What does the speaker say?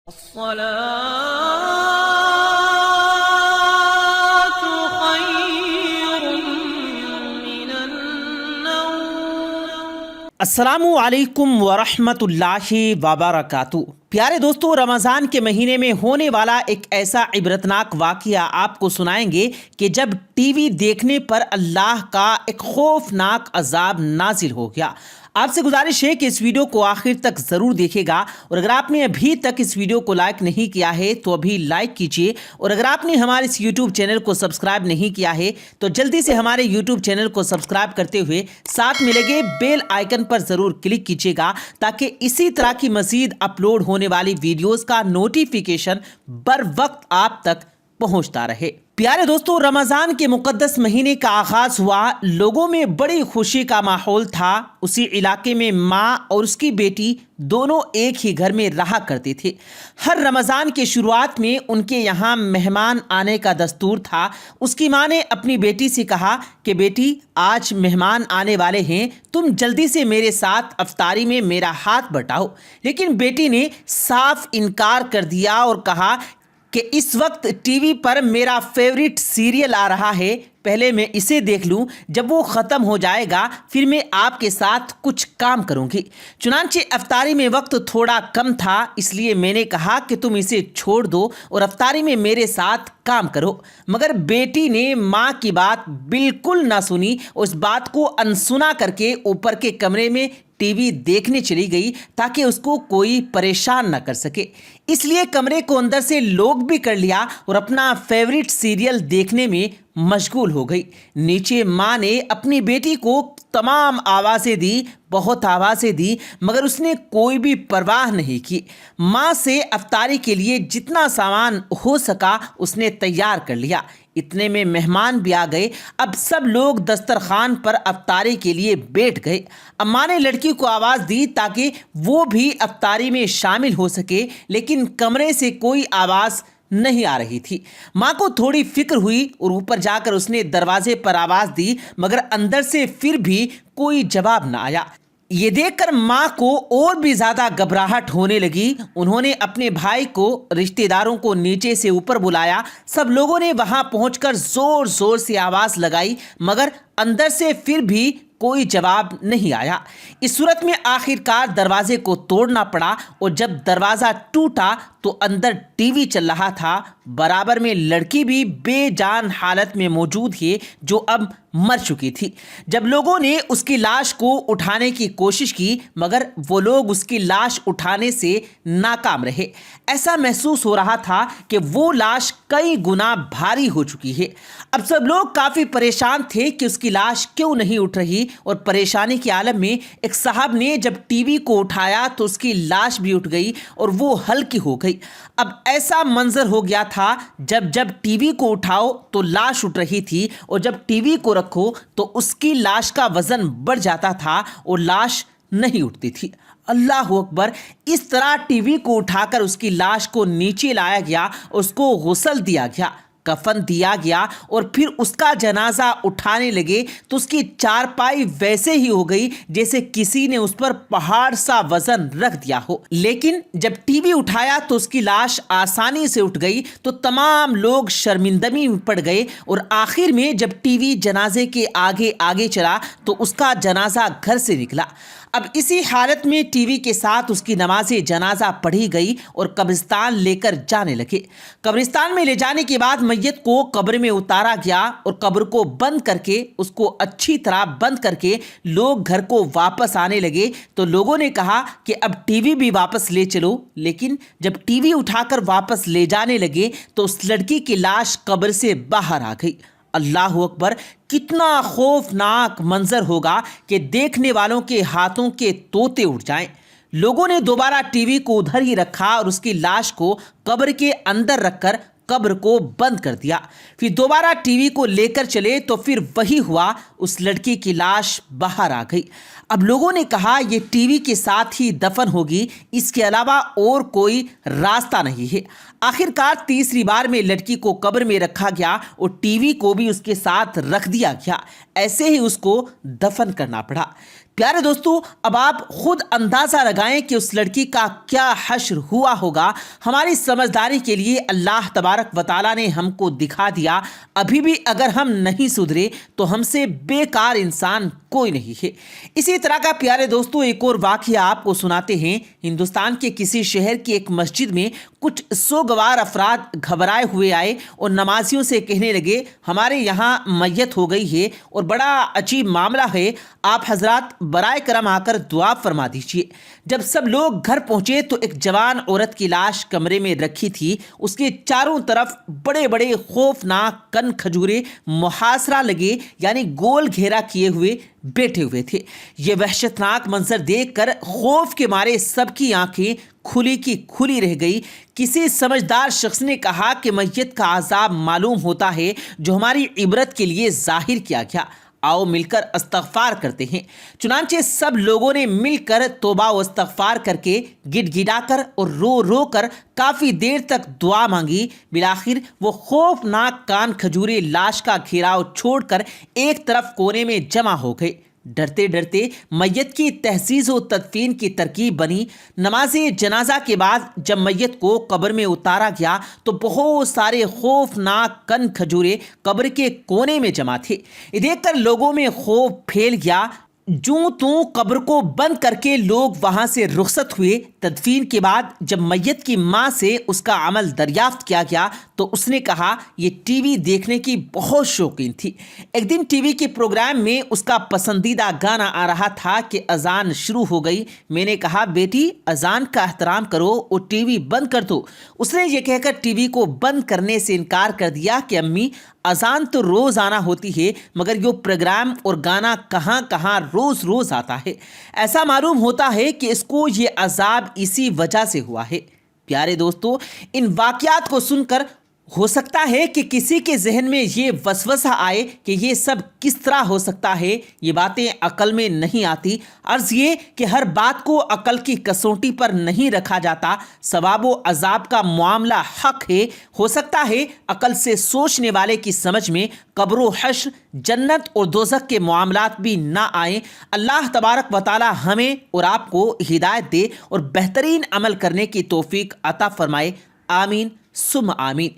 الصلاة خير من النوم. السلام علیکم ورحمۃ اللہ وبرکاتہ. پیارے دوستو، رمضان کے مہینے میں ہونے والا ایک ایسا عبرتناک واقعہ آپ کو سنائیں گے کہ جب ٹی وی دیکھنے پر اللہ کا ایک خوفناک عذاب نازل ہو گیا. آپ سے گزارش ہے کہ اس ویڈیو کو آخر تک ضرور دیکھے گا، اور اگر آپ نے ابھی تک اس ویڈیو کو لائک نہیں کیا ہے تو ابھی لائک کیجئے، اور اگر آپ نے ہمارے اس یوٹیوب چینل کو سبسکرائب نہیں کیا ہے تو جلدی سے ہمارے یوٹیوب چینل کو سبسکرائب کرتے ہوئے ساتھ میں لگے بیل آئیکن پر ضرور کلک کیجئے گا، تاکہ اسی طرح کی مزید اپلوڈ ہونے والی ویڈیوز کا نوٹیفیکیشن بر وقت آپ تک پہنچتا رہے. پیارے دوستو، رمضان کے مقدس مہینے کا آغاز ہوا. لوگوں میں بڑی خوشی کا ماحول تھا. اسی علاقے میں ماں اور اس کی بیٹی دونوں ایک ہی گھر میں رہا کرتے تھے. ہر رمضان کے شروعات میں ان کے یہاں مہمان آنے کا دستور تھا. اس کی ماں نے اپنی بیٹی سے کہا کہ بیٹی، آج مہمان آنے والے ہیں، تم جلدی سے میرے ساتھ افطاری میں میرا ہاتھ بٹاؤ. لیکن بیٹی نے صاف انکار کر دیا اور کہا کہ اس وقت ٹی وی پر میرا فیورٹ سیریل آ رہا ہے، پہلے میں اسے دیکھ لوں، جب وہ ختم ہو جائے گا پھر میں آپ کے ساتھ کچھ کام کروں گی. چنانچہ افطاری میں وقت تھوڑا کم تھا، اس لیے میں نے کہا کہ تم اسے چھوڑ دو اور افطاری میں میرے ساتھ کام کرو. مگر بیٹی نے ماں کی بات بالکل نہ سنی، اس بات کو انسنا کر کے اوپر کے کمرے میں ٹی وی دیکھنے چلی گئی تاکہ اس کو کوئی پریشان نہ کر سکے. اس لیے کمرے کو اندر سے لوک بھی کر لیا اور اپنا فیورٹ سیریل دیکھنے میں مشغول ہو گئی. نیچے ماں نے اپنی بیٹی کو تمام آوازیں دی، بہت آوازیں دی، مگر اس نے کوئی بھی پرواہ نہیں کی. ماں سے افطاری کے لیے جتنا سامان ہو سکا اس نے تیار کر لیا. اتنے میں مہمان بھی آ گئے. اب سب لوگ دسترخوان پر افطاری کے لیے بیٹھ گئے. اماں نے لڑکی کو آواز دی تاکہ وہ بھی افطاری میں شامل ہو سکے، لیکن کمرے سے کوئی آواز نہیں آ رہی تھی. ماں کو تھوڑی فکر ہوئی اور اوپر جا کر اس نے دروازے پر آواز دی، مگر اندر سے پھر بھی کوئی جواب نہ آیا. یہ دیکھ کر ماں کو اور بھی زیادہ گھبراہٹ ہونے لگی. انہوں نے اپنے بھائی کو، رشتہ داروں کو نیچے سے اوپر بلایا. سب لوگوں نے وہاں پہنچ کر زور زور سے آواز لگائی، مگر اندر سے پھر بھی کوئی جواب نہیں آیا. اس صورت میں آخر کار دروازے کو توڑنا پڑا، اور جب دروازہ ٹوٹا تو اندر ٹی وی چل رہا تھا. برابر میں لڑکی بھی بے جان حالت میں موجود ہے، جو اب مر چکی تھی. جب لوگوں نے اس کی لاش کو اٹھانے کی کوشش کی، مگر وہ لوگ اس کی لاش اٹھانے سے ناکام رہے. ایسا محسوس ہو رہا تھا کہ وہ لاش کئی گنا بھاری ہو چکی ہے. اب سب لوگ کافی پریشان تھے کہ اس کی لاش کیوں نہیں اٹھ رہی، اور پریشانی کے عالم میں ایک صاحب نے جب ٹی وی کو اٹھایا تو اس کی لاش بھی اٹھ گئی اور وہ ہلکی ہو گئی. اب ایسا منظر ہو گیا تھا، جب ٹی وی کو اٹھاؤ تو لاش اٹھ رہی تھی، اور جب ٹی وی کو رکھو تو اس کی لاش کا وزن بڑھ جاتا تھا اور لاش نہیں اٹھتی تھی. اللہ اکبر! اس طرح ٹی وی کو اٹھا کر اس کی لاش کو نیچے لایا گیا، اس کو غسل دیا گیا، کفن دیا گیا، اور پھر اس کا جنازہ اٹھانے لگے تو اس کی چارپائی ویسے ہی ہو گئی جیسے کسی نے اس پر پہاڑ سا وزن رکھ دیا ہو. لیکن جب ٹی وی اٹھایا تو اس کی لاش آسانی سے اٹھ گئی تو تمام لوگ شرمندگی میں پڑ گئے، اور آخر میں جب ٹی وی جنازے کے آگے آگے چلا تو اس کا جنازہ گھر سے نکلا. اب اسی حالت میں ٹی وی کے ساتھ اس کی نماز جنازہ پڑھی گئی اور قبرستان لے کر جانے لگے. قبرستان میں لے جانے کے بعد میت کو قبر میں اتارا گیا، اور قبر کو بند کر کے، اس کو اچھی طرح بند کر کے لوگ گھر کو واپس آنے لگے. تو لوگوں نے کہا کہ اب ٹی وی بھی واپس لے چلو. لیکن جب ٹی وی اٹھا کر واپس لے جانے لگے تو اس لڑکی کی لاش قبر سے باہر آ گئی. اللہ اکبر! کتنا خوفناک منظر ہوگا کہ دیکھنے والوں کے ہاتھوں کے طوطے اڑ جائیں. لوگوں نے دوبارہ ٹی وی کو ادھر ہی رکھا اور اس کی لاش کو قبر کے اندر رکھ کر قبر کو بند کر دیا. پھر دوبارہ ٹی وی کو لے کر چلے تو پھر وہی ہوا، اس لڑکی کی لاش باہر آ گئی. اب لوگوں نے کہا یہ ٹی وی کے ساتھ ہی دفن ہوگی، اس کے علاوہ اور کوئی راستہ نہیں ہے. آخر کار تیسری بار میں لڑکی کو قبر میں رکھا گیا اور ٹی وی کو بھی اس کے ساتھ رکھ دیا گیا. ایسے ہی اس کو دفن کرنا پڑا. پیارے دوستو، اب آپ خود اندازہ لگائیں کہ اس لڑکی کا کیا حشر ہوا ہوگا۔ ہماری سمجھداری کے لیے اللہ تبارک و تعالیٰ نے ہم کو دکھا دیا، ابھی بھی اگر ہم نہیں سدھرے تو ہم سے بیکار انسان کوئی نہیں ہے۔ اسی طرح کا پیارے دوستو ایک اور واقعہ آپ کو سناتے ہیں۔ ہندوستان کے کسی شہر کی ایک مسجد میں کچھ سوگوار افراد گھبرائے ہوئے آئے اور نمازیوں سے کہنے لگے، ہمارے یہاں میت ہو گئی ہے اور بڑا عجیب معاملہ ہے، آپ حضرات برائے کرم آ کر دعا فرما دیجیے۔ جب سب لوگ گھر پہنچے تو ایک جوان عورت کی لاش کمرے میں رکھی تھی، اس کے چاروں طرف بڑے بڑے خوفناک کن کھجورے محاصرہ لگے یعنی گول گھیرا کیے ہوئے بیٹھے ہوئے تھے۔ یہ وحشتناک منظر دیکھ کر خوف کے مارے سب کی آنکھیں کھلی کی کھلی رہ گئی۔ کسی سمجھدار شخص نے کہا کہ میت کا عذاب معلوم ہوتا ہے جو ہماری عبرت کے لیے ظاہر کیا گیا، آؤ مل کر استغفار کرتے ہیں۔ چنانچہ سب لوگوں نے مل کر توبہ و استغفار کر کے گڑ گڑا کر اور رو رو کر کافی دیر تک دعا مانگی۔ بالآخر وہ خوفناک کان کھجورے لاش کا گھیراؤ چھوڑ کر ایک طرف کونے میں جمع ہو گئے۔ ڈرتے ڈرتے میت کی تحسیز و تدفین کی ترکیب بنی۔ نماز جنازہ کے بعد جب میت کو قبر میں اتارا گیا تو بہت سارے خوفناک کن کھجورے قبر کے کونے میں جمع تھے۔ یہ دیکھ کر لوگوں میں خوف پھیل گیا۔ جوں توں قبر کو بند کر کے لوگ وہاں سے رخصت ہوئے۔ تدفین کے بعد جب میت کی ماں سے اس کا عمل دریافت کیا گیا تو اس نے کہا یہ ٹی وی دیکھنے کی بہت شوقین تھی۔ ایک دن ٹی وی کے پروگرام میں اس کا پسندیدہ گانا آ رہا تھا کہ اذان شروع ہو گئی۔ میں نے کہا بیٹی اذان کا احترام کرو اور ٹی وی بند کر دو۔ اس نے یہ کہہ کر ٹی وی کو بند کرنے سے انکار کر دیا کہ امی اذان تو روز آنا ہوتی ہے مگر یہ پروگرام اور گانا کہاں کہاں روز روز آتا ہے۔ ایسا معلوم ہوتا ہے کہ اس کو یہ عذاب اسی وجہ سے ہوا ہے۔ پیارے دوستو، ان واقعات کو سن کر ہو سکتا ہے کہ کسی کے ذہن میں یہ وسوسہ آئے کہ یہ سب کس طرح ہو سکتا ہے، یہ باتیں عقل میں نہیں آتی۔ عرض یہ کہ ہر بات کو عقل کی کسوٹی پر نہیں رکھا جاتا۔ ثواب و عذاب کا معاملہ حق ہے، ہو سکتا ہے عقل سے سوچنے والے کی سمجھ میں قبر و حشر، جنت اور دوزخ کے معاملات بھی نہ آئیں۔ اللہ تبارک و تعالی ہمیں اور آپ کو ہدایت دے اور بہترین عمل کرنے کی توفیق عطا فرمائے۔ آمین ثم آمین۔